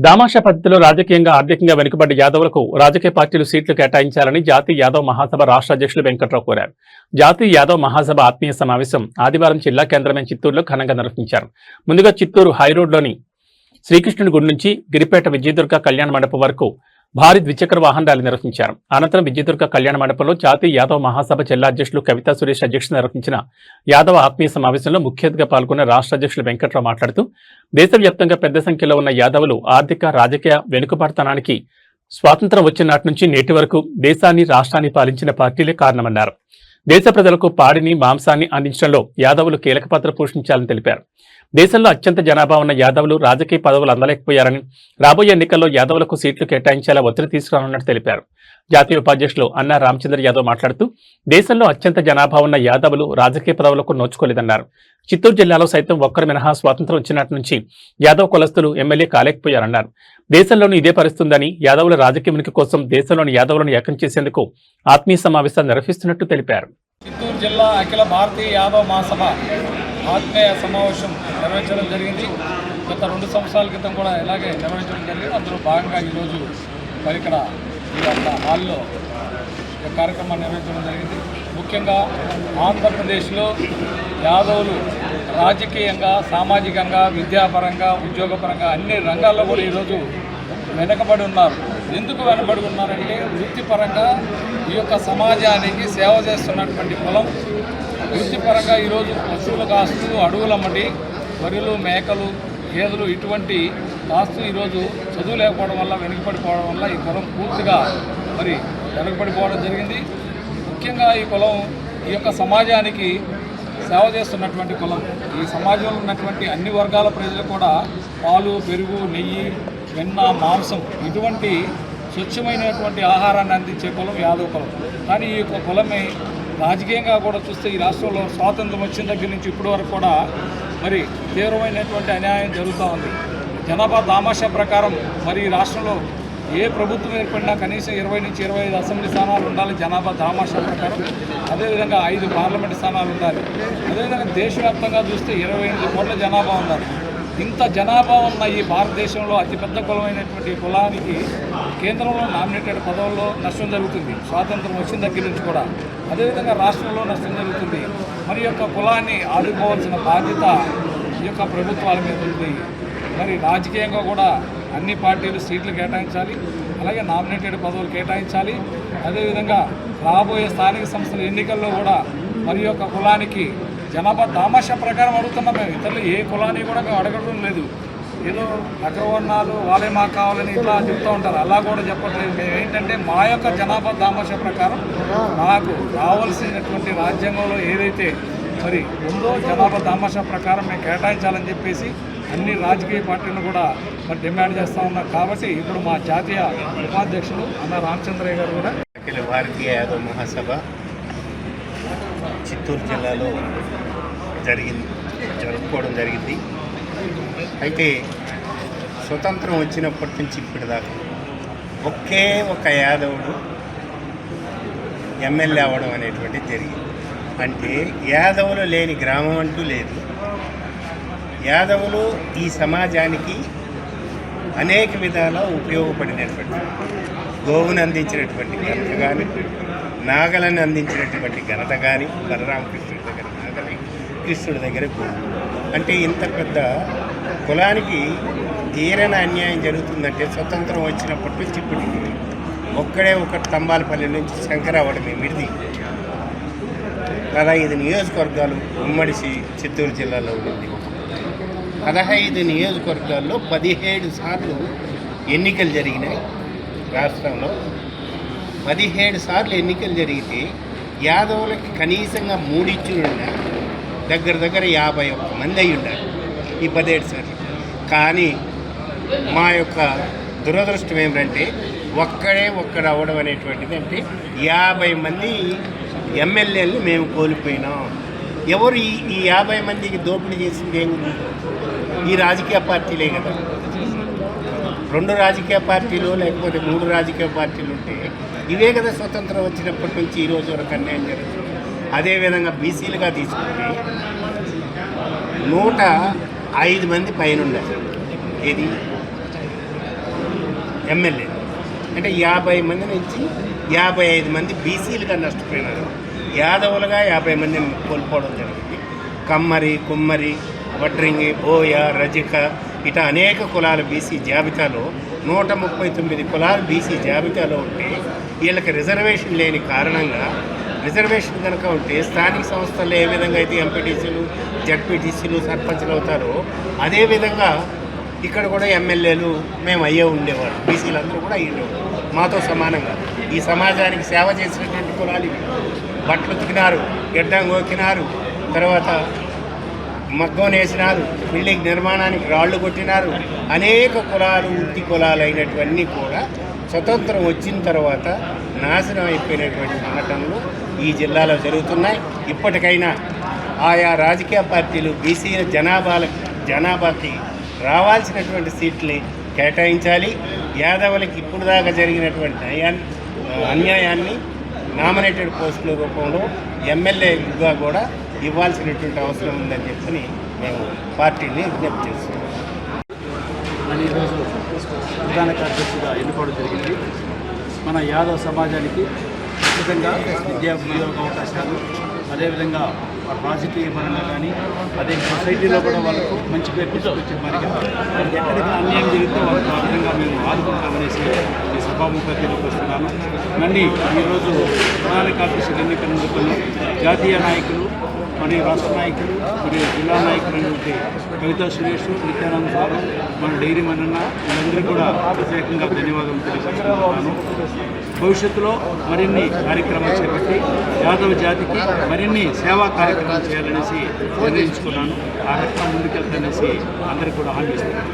దామాషా పద్ధతిలో రాజకీయంగా ఆర్థికంగా వెనుకబడ్డ యాదవులకు రాజకీయ పార్టీలు సీట్లు కేటాయించాలని జాతీయ యాదవ్ మహాసభ రాష్ట్ర అధ్యక్షులు వెంకట్రావు కోరారు. జాతీయ యాదవ్ మహాసభ ఆత్మీయ సమావేశం ఆదివారం జిల్లా కేంద్రమైన చిత్తూరులో ఘనంగా నిర్వహించారు. ముందుగా చిత్తూరు హైరోడ్లోని శ్రీకృష్ణుడి గుడి నుంచి గిరిపేట విజయదుర్గ కళ్యాణ మండపం వరకు భారీ ద్విచక్ర వాహన ర్యాలీ నిర్వహించారు. అనంతరం విజయదుర్గ కళ్యాణ మండపంలో జాతీయ యాదవ్ మహాసభ జిల్లా అధ్యక్షులు కవితా సురేష్ అధ్యక్షత నిర్వహించిన యాదవ ఆత్మీయ సమావేశంలో ముఖ్య అతిథిగా పాల్గొన్న రాష్ట్ర అధ్యక్షులు వెంకట్రావు మాట్లాడుతూ దేశవ్యాప్తంగా పెద్ద సంఖ్యలో ఉన్న యాదవులు ఆర్థిక రాజకీయ వెనుకబాటుతనానికి స్వాతంత్రం వచ్చిన నాటి నుంచి నేటి వరకు దేశాన్ని రాష్ట్రాన్ని పాలించిన పార్టీలే కారణమన్నారు. దేశ ప్రజలకు పాడిని మాంసాన్ని అందించడంలో యాదవులు కీలక పాత్ర పోషించాలని తెలిపారు. దేశంలో అత్యంత జనాభా ఉన్న యాదవులు రాజకీయ పదవులు అందలేకపోయారని రాబోయే ఎన్నికల్లో యాదవులకు సీట్లు కేటాయించేలా ఒత్తిడి తీసుకురానున్నట్టు తెలిపారు. జాతీయ ఉపాధ్యక్షులు అన్నా రామచంద్ర యాదవ్ మాట్లాడుతూ దేశంలో అత్యంత జనాభా ఉన్న యాదవులు రాజకీయ పదవులకు నోచుకోలేదన్నారు. చిత్తూరు జిల్లాలో సైతం ఒక్కరు మినహా స్వాతంత్రం వచ్చినట్టు నుంచి యాదవ్ కులస్తులు ఎమ్మెల్యే కాలేకపోయారన్నారు. దేశంలోనూ ఇదే పరిస్థితుందని యాదవుల రాజకీయ ఉనికి కోసం దేశంలోని యాదవులను ఏకం చేసేందుకు ఆత్మీయ సమావేశాలు నిర్వహిస్తున్నట్టు తెలిపారు. చిత్తూరు జిల్లా అఖిల భారతీయ యాదవ్ మహాసభ ఆత్మీయ సమావేశం నిర్వహించడం జరిగింది. గత 2 సంవత్సరాల క్రితం కూడా ఇలాగే నిర్వహించడం జరిగింది. అందులో భాగంగా ఈరోజు మరి ఇక్కడ ఈ యొక్క హాల్లో కార్యక్రమాన్ని నిర్వహించడం జరిగింది. ముఖ్యంగా ఆంధ్రప్రదేశ్లో యాదవులు రాజకీయంగా, సామాజికంగా, విద్యాపరంగా, ఉద్యోగపరంగా అన్ని రంగాల్లో కూడా ఈరోజు వెనకబడి ఉన్నారు. ఎందుకు వెనకబడి ఉన్నారంటే వృత్తిపరంగా ఈ యొక్క సమాజానికి సేవ చేస్తున్నటువంటి కులం, వృత్తిపరంగా ఈరోజు పశువులు కాస్తూ అడవులమ్మటి వరిలు, మేకలు, గేదెలు ఇటువంటి కాస్తూ ఈరోజు చదువు లేకపోవడం వల్ల, వెనుకబడిపోవడం వల్ల ఈ కులం పూర్తిగా మరి వెనుకబడిపోవడం జరిగింది. ముఖ్యంగా ఈ కులం ఈ యొక్క సమాజానికి సేవ చేస్తున్నటువంటి కులం. ఈ సమాజంలో ఉన్నటువంటి అన్ని వర్గాల ప్రజలు కూడా పాలు, పెరుగు, నెయ్యి, వెన్న, మాంసం ఇటువంటి స్వచ్ఛమైనటువంటి ఆహారాన్ని అందించే కులం యాదవ్ కులం. కానీ ఈ యొక్క కులమే రాజకీయంగా కూడా చూస్తే ఈ రాష్ట్రంలో స్వాతంత్రం వచ్చిన దగ్గర నుంచి ఇప్పటి వరకు కూడా మరి తీవ్రమైనటువంటి అన్యాయం జరుగుతూ ఉంది. జనాభా దామాషా ప్రకారం మరి ఈ రాష్ట్రంలో ఏ ప్రభుత్వం ఏర్పడినా కనీసం 20 నుంచి 25 అసెంబ్లీ స్థానాలు ఉండాలి జనాభా దామాషా ప్రకారం. అదేవిధంగా 5 పార్లమెంటు స్థానాలు ఉండాలి. అదేవిధంగా దేశవ్యాప్తంగా చూస్తే 28 కోట్ల జనాభా ఉన్నారు. ఇంత జనాభా ఉన్న ఈ భారతదేశంలో అతిపెద్ద కులమైనటువంటి కులానికి కేంద్రంలో నామినేటెడ్ పదవుల్లో నష్టం జరుగుతుంది. స్వాతంత్రం వచ్చిన దగ్గర నుంచి కూడా అదేవిధంగా రాష్ట్రంలో నష్టం జరుగుతుంది. మరి యొక్క కులాన్ని ఆదుకోవాల్సిన బాధ్యత ఈ యొక్క ప్రభుత్వాల మీద ఉంది. మరి రాజకీయంగా కూడా అన్ని పార్టీలు సీట్లు కేటాయించాలి, అలాగే నామినేటెడ్ పదవులు కేటాయించాలి. అదేవిధంగా రాబోయే స్థానిక సంస్థల ఎన్నికల్లో కూడా మరి యొక్క కులానికి జనాభా దామాషా ప్రకారం అడుగుతున్నాం. మేము ఇతరులు ఏ కులాన్ని కూడా మేము అడగడం లేదు. ఏదో అగ్రవర్ణాలు వాళ్ళే మాకు కావాలని ఇట్లా చెప్తూ ఉంటారు. అలా కూడా చెప్పట్లేదు. మేము ఏంటంటే మా యొక్క జనాభా దామాషా ప్రకారం మాకు రావాల్సినటువంటి రాజ్యాంగంలో ఏదైతే మరి ఉందో జనాభా దామాషా ప్రకారం మేము కేటాయించాలని చెప్పేసి అన్ని రాజకీయ పార్టీలను కూడా మరి డిమాండ్ చేస్తూ ఉన్నారు. కాబట్టి ఇప్పుడు మా జాతీయ ఉపాధ్యక్షులు అన్న రామచంద్రయ్య గారు కూడా అఖిల భారతీయ యాదవ్ మహాసభ చిత్తూరు జిల్లాలో జరుపుకోవడం జరిగింది. అయితే స్వతంత్రం వచ్చినప్పటి నుంచి ఇప్పటిదాకా ఒకే ఒక యాదవుడు ఎమ్మెల్యే అవ్వడం అనేటువంటిది జరిగింది. అంటే యాదవులు లేని గ్రామం అంటూ లేదు. యాదవులు ఈ సమాజానికి అనేక విధాలా ఉపయోగపడినటువంటి, గోవును అందించినటువంటి ఘనత కానీ, నాగలను అందించినటువంటి ఘనత కానీ, బలరామకృష్ణుడి దగ్గర నాగలి, కృష్ణుడి దగ్గర గోవు. అంటే ఇంత పెద్ద కులానికి తీరని అన్యాయం జరుగుతుందంటే స్వతంత్రం వచ్చినప్పటి నుంచి ఇప్పటికి ఒక్కడే ఒక తంబాలపల్లి నుంచి శంకరావడమే మిడిది 15 నియోజకవర్గాలు ఉమ్మడి చిత్తూరు జిల్లాలో ఉంది. 15 నియోజకవర్గాల్లో 17 సార్లు ఎన్నికలు జరిగినాయి. రాష్ట్రంలో 17 సార్లు ఎన్నికలు జరిగితే యాదవులకి కనీసంగా 3 ఇచ్చులున్నా దగ్గర 51 మంది అయి ఉండాలి ఈ 17 సార్లు. కానీ మా యొక్క దురదృష్టం ఏమిటంటే ఒక్కడు అవ్వడం అనేటువంటిది. అంటే 50 మంది ఎమ్మెల్యేలు మేము కోల్పోయినాం. ఎవరు ఈ 50 మందికి దోపిడీ చేసింది ఏముంది? ఈ రాజకీయ పార్టీలే కదా. 2 రాజకీయ పార్టీలు లేకపోతే 3 రాజకీయ పార్టీలు ఉంటే ఇవే కదా స్వతంత్రం వచ్చినప్పటి నుంచి ఈ రోజు వరకు అన్యాయం జరుగుతుంది. అదేవిధంగా బీసీలుగా తీసుకుంటే 105 మంది పైన ఉండాలి. ఏది ఎమ్మెల్యే. అంటే 50 మంది నుంచి 55 మంది బీసీలుగా నష్టపోయినారు. యాదవులుగా 50 మందిని కోల్పోవడం జరిగింది. కమ్మరి, కుమ్మరి, వడ్రింగి, బోయ, రజిక ఇట అనేక కులాల బీసీ జాబితాలో 139 కులాలు బీసీ జాబితాలో ఉంటే వీళ్ళకి రిజర్వేషన్ లేని కారణంగా, రిజర్వేషన్ కనుక ఉంటే స్థానిక సంస్థల్లో ఏ విధంగా అయితే ఎంపీటీసీలు, జడ్పీటీసీలు, సర్పంచ్లు అవుతారో అదేవిధంగా ఇక్కడ కూడా ఎమ్మెల్యేలు మేము అయ్యే ఉండేవారు. బీసీలందరూ కూడా అయ్యేవారు మాతో సమానంగా. ఈ సమాజానికి సేవ చేసినటువంటి కులాలు ఇవి. బట్టలు ఉతికినారు, గడ్డం గోకినారు, తర్వాత మగ్గం వేసినారు, బిల్డింగ్ నిర్మాణానికి రాళ్లు కొట్టినారు. అనేక కులాలు, వృత్తి కులాలు అయినటువన్నీ కూడా స్వతంత్రం వచ్చిన తర్వాత నాశనం అయిపోయినటువంటి సంఘటనలు ఈ జిల్లాలో జరుగుతున్నాయి. ఇప్పటికైనా ఆయా రాజకీయ పార్టీలు బీసీ జనాభాకి రావాల్సినటువంటి సీట్లని కేటాయించాలి. యాదవులకి ఇప్పుడు దాకా జరిగినటువంటి అన్యాయాన్ని నామినేటెడ్ పోస్టుల రూపంలో ఎమ్మెల్యేగా కూడా ఇవ్వాల్సినటువంటి అవసరం ఉందని చెప్పని మేము పార్టీని విజ్ఞప్తి చేస్తున్నాం. అని ఈరోజు ప్రధాన కార్యదర్శిగా ఎన్నుకోవడం జరిగింది. మన యాదవ్ సమాజానికి ఖచ్చితంగా విద్యా ఉద్యోగ అవకాశాలు, అదేవిధంగా రాజకీయ పరంగా కానీ, అదే సొసైటీలో కూడా వాళ్ళకు మంచి పేరు తీసుకొచ్చే మార్గం, వాళ్ళకి ఎక్కడికి అన్యాయం జరిగితే వాళ్ళకి ఆ విధంగా మేము ఆదుకుంటామనేసి ఈ సభాముఖంగా తెలియజేస్తున్నాను. నన్ను ఈరోజు ప్రధాన కార్యదర్శి ఎన్నికలందుకు జాతీయ నాయకులు మరియు రాష్ట్ర నాయకులు మరియు జిల్లా నాయకులైనటువంటి కవితా సురేష్, నిత్యానంద సారు, మన డైరీ మనన్న వీళ్ళందరూ కూడా ప్రత్యేకంగా ధన్యవాదాలు తెలియజేస్తున్నాను. భవిష్యత్తులో మరిన్ని కార్యక్రమాలు చేపట్టి యాదవ జాతికి మరిన్ని సేవా కార్యక్రమాలు చేయాలనేసి నిర్ణయించుకున్నాను. ఆ రకంగా ముందుకెళ్తాననేసి అందరికీ కూడా హామీ ఇస్తున్నాను.